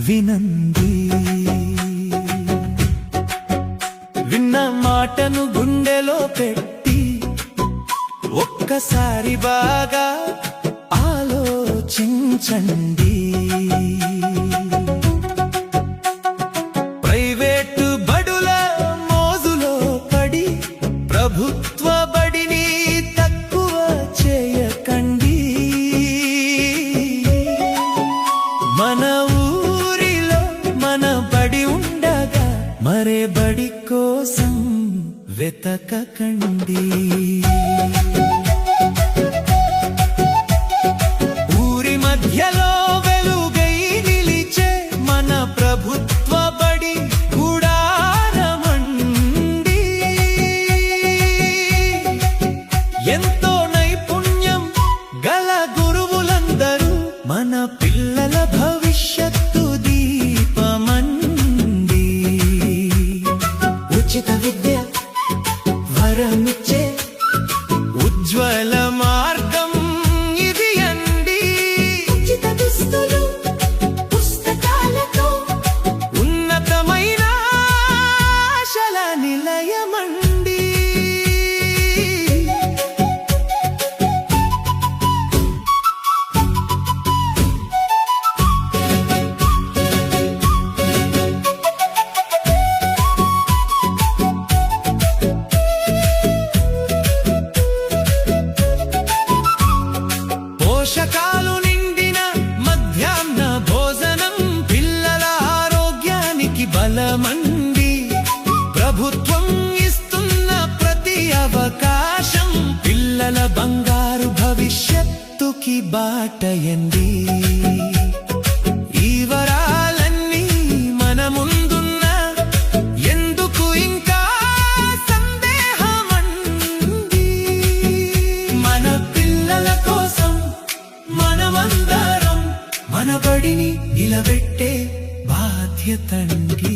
వినండి. విన్న మాటను గుండెలో పెట్టి ఒక్కసారి బాగా ఆలోచించండి. ప్రైవేటు బడుల మోజులో పడి ప్రభుత్వ బడిని తక్కువ చేయకండి. మన ఊరిలో మన బడి ఉండగా మరే బడి కోసం వెతకకండి. ఊరి మధ్యలో వెలుగై నిలిచే మన ప్రభుత్వ బడి గుడారమండి. ఎంతో నైపుణ్యం గల గురువులందరూ మన పిల్లల భవిష్యత్తు దీపమండి. ఉచిత విద్య వరమిచ్చే ఉజ్వల మార్గం ఇది అండి. ఉచిత దుస్తులు పుస్తకాలతో ఉన్నతమైన ఆశల నిలయమండి. పోషకాలు నిండిన మధ్యాహ్న భోజనం పిల్లల ఆరోగ్యానికి బలమండి. ప్రభుత్వం ఇస్తున్న ప్రతి అవకాశం పిల్లల బంగారు భవిష్యత్తుకి బాటయండి. ఈ వరాలన్నీ మన ముందున్న ఎందుకు ఇంకా సందేహమండి. మన పిల్లల కోసం మనమందరం మన బడిని నిలబెట్టే బాధ్యతండి.